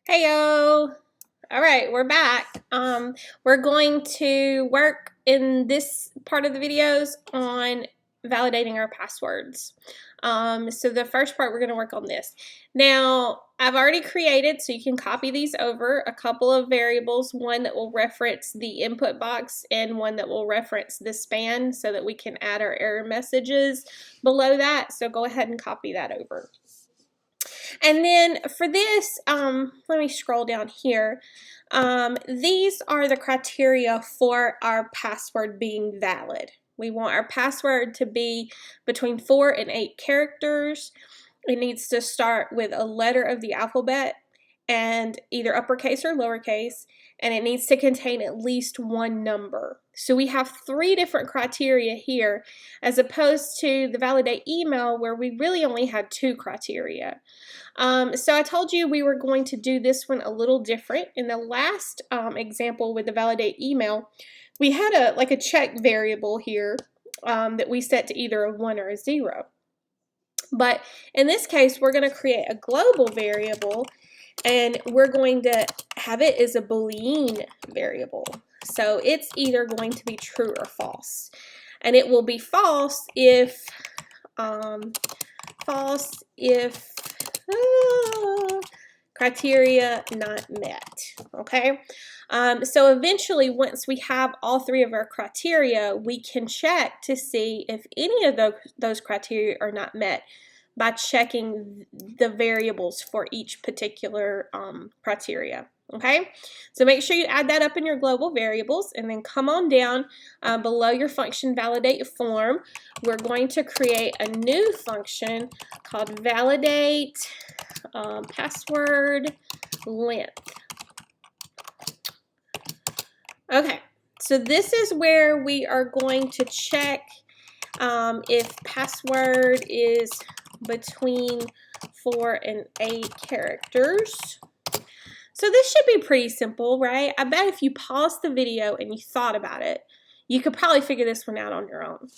Heyo! All right, we're back. We're going to work in this part of the videos on validating our passwords. So the first part, we're going to work on this. Now, I've already created, so you can copy these over, a couple of variables, one that will reference the input box and one that will reference the span so that we can add our error messages below that. So go ahead and copy that over. And then for this, let me scroll down here. These are the criteria for our password being valid. We want our password to be between 4 and 8 characters. It needs to start with a letter of the alphabet and either uppercase or lowercase, and it needs to contain at least one number. So we have 3 different criteria here, as opposed to the validate email where we really only had 2 criteria. So I told you we were going to do this one a little different. In the last example with the validate email, we had a check variable here that we set to either a 1 or a 0. But in this case, we're going to create a global variable, and we're going to have it as a Boolean variable. So it's either going to be true or false. And it will be false if criteria not met. Okay, so eventually, once we have all 3 of our criteria, we can check to see if any of those criteria are not met by checking the variables for each particular criteria. Okay, so make sure you add that up in your global variables, and then come on down below your function validate form. We're going to create a new function called validate password length. Okay, so this is where we are going to check if password is between 4 and 8 characters. So this should be pretty simple, right? I bet if you paused the video and you thought about it, you could probably figure this one out on your own.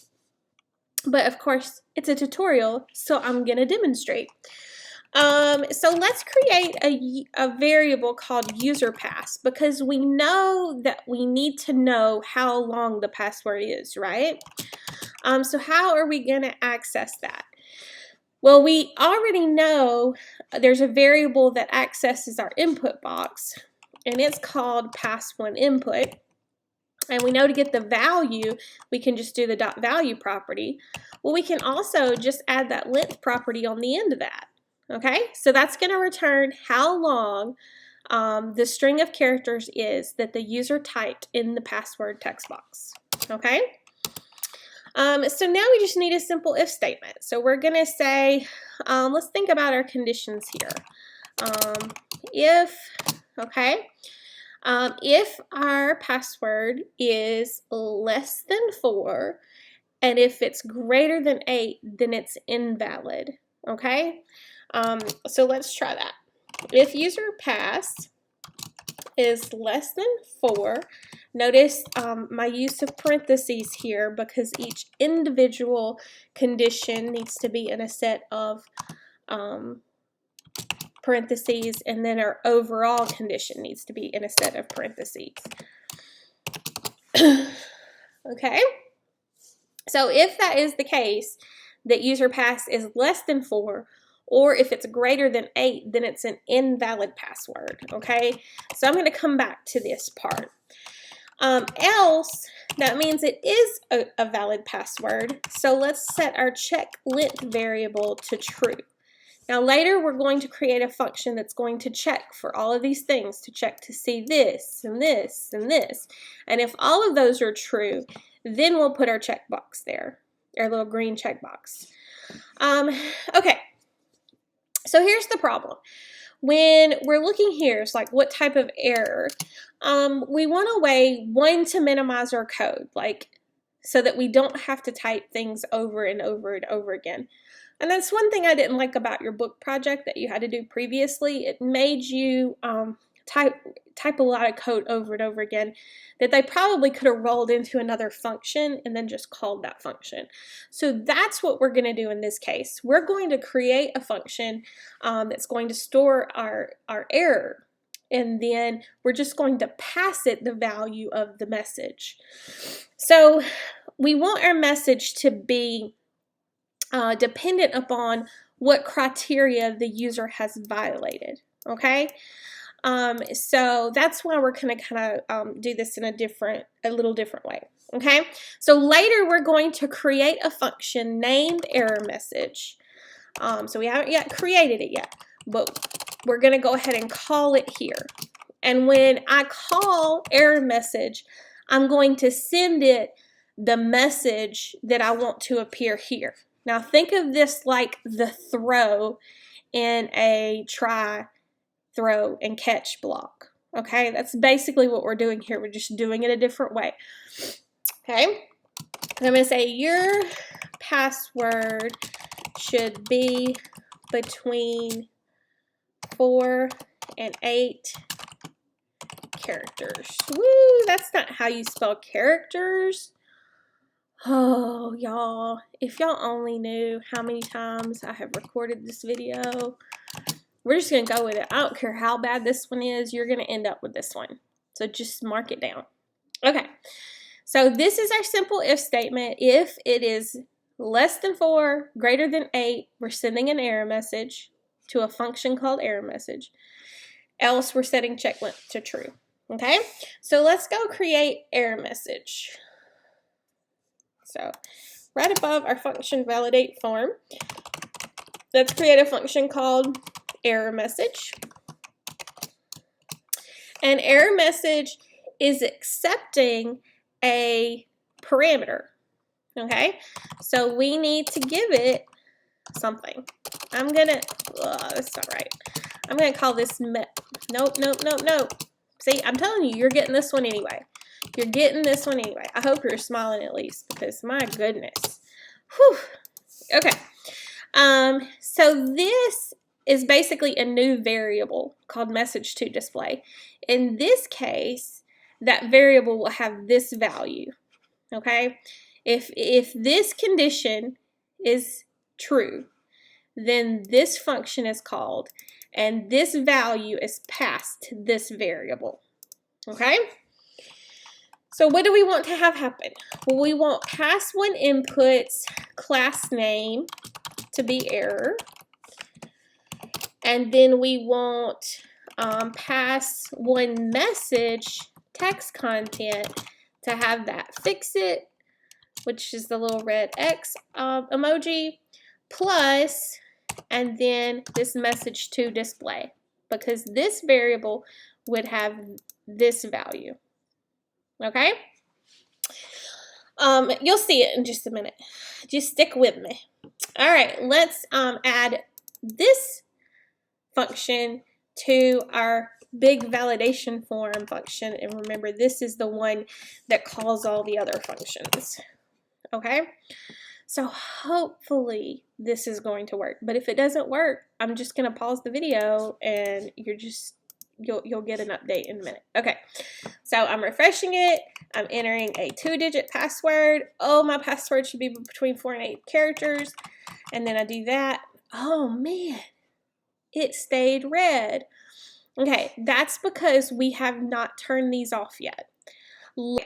But of course, it's a tutorial, so I'm going to demonstrate. So let's create a variable called user pass, because we know that we need to know how long the password is, right? So how are we going to access that? Well, we already know there's a variable that accesses our input box, and it's called pass1input. And we know to get the value, we can just do the .value property. Well, we can also just add that length property on the end of that. Okay, so that's going to return how long the string of characters is that the user typed in the password text box. Okay. So now we just need a simple if statement. So we're going to say, let's think about our conditions here. If our password is less than 4, and if it's greater than 8, then it's invalid. Okay, so let's try that. If user pass is less than 4, notice my use of parentheses here, because each individual condition needs to be in a set of parentheses, and then our overall condition needs to be in a set of parentheses. Okay, so if that is the case, that user pass is less than 4, or if it's greater than 8, then it's an invalid password. Okay, so I'm going to come back to this part. Else, that means it is a valid password. So let's set our check length variable to true. Now later we're going to create a function that's going to check for all of these things, to check to see this and this and this. And if all of those are true, then we'll put our checkbox there, our little green checkbox. Okay, so here's the problem. When we're looking here, it's like what type of error? We want a way, one, to minimize our code, like so that we don't have to type things over and over and over again. And that's one thing I didn't like about your book project that you had to do previously. It made you type a lot of code over and over again that they probably could have rolled into another function and then just called that function. So that's what we're going to do in this case. We're going to create a function that's going to store our error. and then we're just going to pass it the value of the message. So we want our message to be dependent upon what criteria the user has violated, okay? So that's why we're going to kind of do this in a little different way, okay? So later we're going to create a function named error message. So we haven't yet created it yet, but we're going to go ahead and call it here. And when I call error message, I'm going to send it the message that I want to appear here. Now think of this like the throw in a try, throw, and catch block. Okay, that's basically what we're doing here. We're just doing it a different way. Okay, I'm going to say your password should be between 4 and 8 characters. Woo, that's not how you spell characters. Oh, y'all, if y'all only knew how many times I have recorded this video. We're just going to go with it. I don't care how bad this one is, you're going to end up with this one. So just mark it down. Okay, so this is our simple if statement. If it is less than 4, greater than 8, we're sending an error message to a function called error message. Else we're setting check length to true. Okay, so let's go create error message. So right above our function validate form, let's create a function called error message. And error message is accepting a parameter. Okay, so we need to give it something. I'm gonna, that's not right. I'm gonna call this nope. See, I'm telling you, you're getting this one anyway. You're getting this one anyway. I hope you're smiling at least, because my goodness. Whew. Okay. So this is basically a new variable called message to display. In this case, that variable will have this value. Okay? If this condition is true, then this function is called, and this value is passed to this variable. Okay? So what do we want to have happen? Well, we want pass1 inputs class name to be error, and then we want pass1 message text content to have that fix it, which is the little red X emoji, plus, and then this message to display, because this variable would have this value. Okay? You'll see it in just a minute. Just stick with me. All right, let's add this function to our big validation form function. And remember, this is the one that calls all the other functions. Okay? So hopefully this is going to work. But if it doesn't work, I'm just going to pause the video and you'll get an update in a minute. Okay, so I'm refreshing it. I'm entering a 2-digit password. Oh, my password should be between 4 and 8 characters. And then I do that. Oh man, it stayed red. Okay, that's because we have not turned these off yet.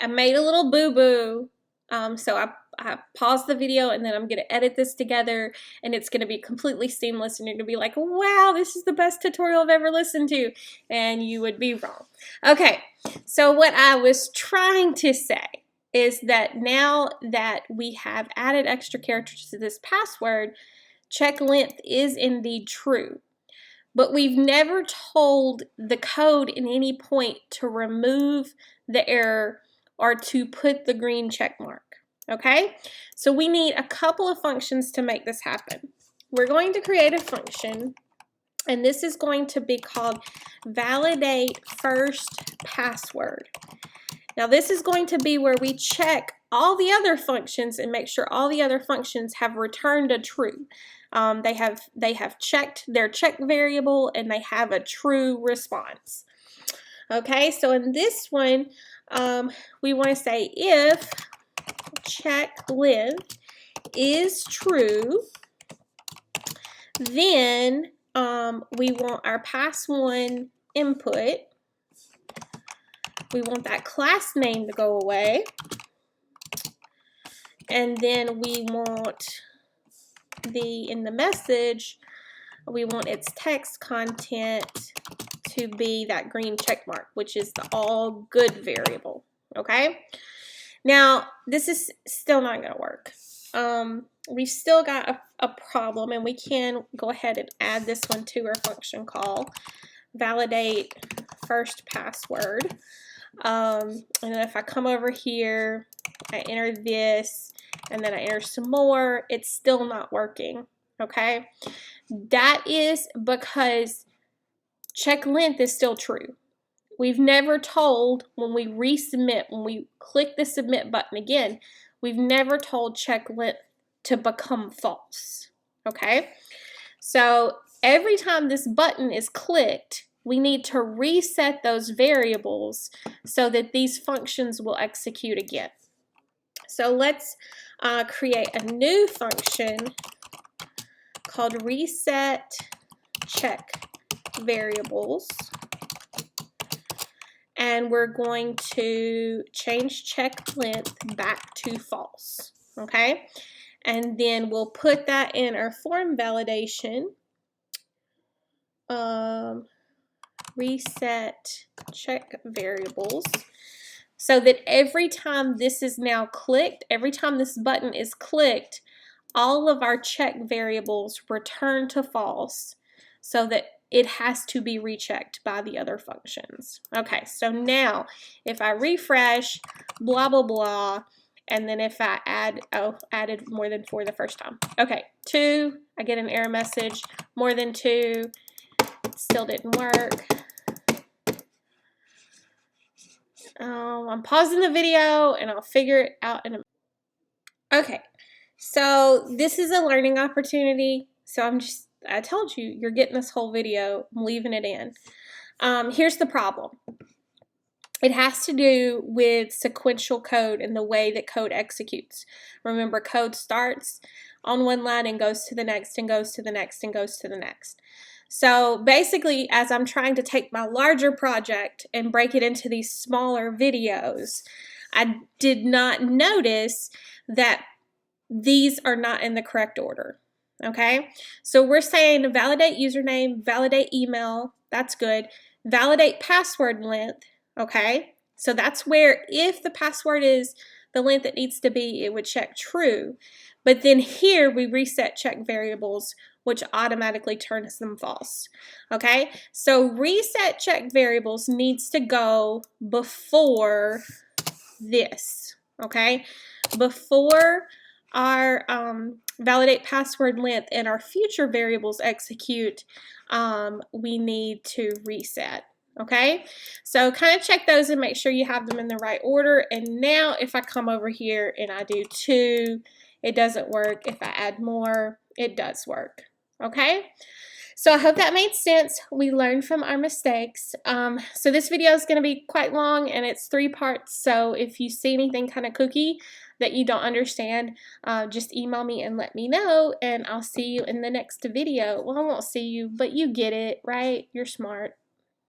I made a little boo-boo. So I paused the video, and then I'm going to edit this together, and it's going to be completely seamless, and you're going to be like, wow, this is the best tutorial I've ever listened to, and you would be wrong. Okay, so what I was trying to say is that now that we have added extra characters to this password, check length is indeed true. But we've never told the code in any point to remove the error or to put the green check mark. Okay, so we need a couple of functions to make this happen. We're going to create a function, and this is going to be called validate first password. Now this is going to be where we check all the other functions and make sure all the other functions have returned a true. They have checked their check variable, and they have a true response. Okay, so in this one, we want to say if check length is true, then we want our pass1 input We want that class name to go away. And then we want in the message, we want its text content to be that green check mark, which is the all good variable. Okay? Now, this is still not going to work. We've still got a problem, and we can go ahead and add this one to our function call, validate first password. And then if I come over here, I enter this, and then I enter some more, it's still not working. Okay? That is because check length is still true. We've never told when we resubmit, when we click the submit button again, we've never told check length to become false. Okay? So every time this button is clicked, we need to reset those variables so that these functions will execute again. So let's create a new function called reset check variables. And we're going to change check length back to false. Okay? And then we'll put that in our form validation. Reset check variables, so that every time this is now clicked, every time this button is clicked, all of our check variables return to false, so that it has to be rechecked by the other functions. Okay, so now if I refresh, blah, blah, blah, and then if I added more than 4 the first time. Okay, 2, I get an error message, more than 2, still didn't work. I'm pausing the video and I'll figure it out in a minute. Okay, so this is a learning opportunity. So I told you, you're getting this whole video. I'm leaving it in. Here's the problem. It has to do with sequential code and the way that code executes. Remember, code starts on one line and goes to the next and goes to the next and goes to the next. So basically, as I'm trying to take my larger project and break it into these smaller videos, I did not notice that these are not in the correct order. Okay? So we're saying validate username, validate email, that's good. Validate password length, okay? So that's where if the password is the length it needs to be, it would check true. But then here we reset check variables, which automatically turns them false. Okay, so reset check variables needs to go before this. Okay, before our validate password length and our future variables execute, we need to reset. Okay, so kind of check those and make sure you have them in the right order. And now if I come over here and I do 2, it doesn't work. If I add more, it does work. Okay, so I hope that made sense. We learned from our mistakes. So this video is going to be quite long and it's 3 parts. So if you see anything kind of kooky that you don't understand, just email me and let me know, and I'll see you in the next video. Well, I won't see you, but you get it, right? You're smart.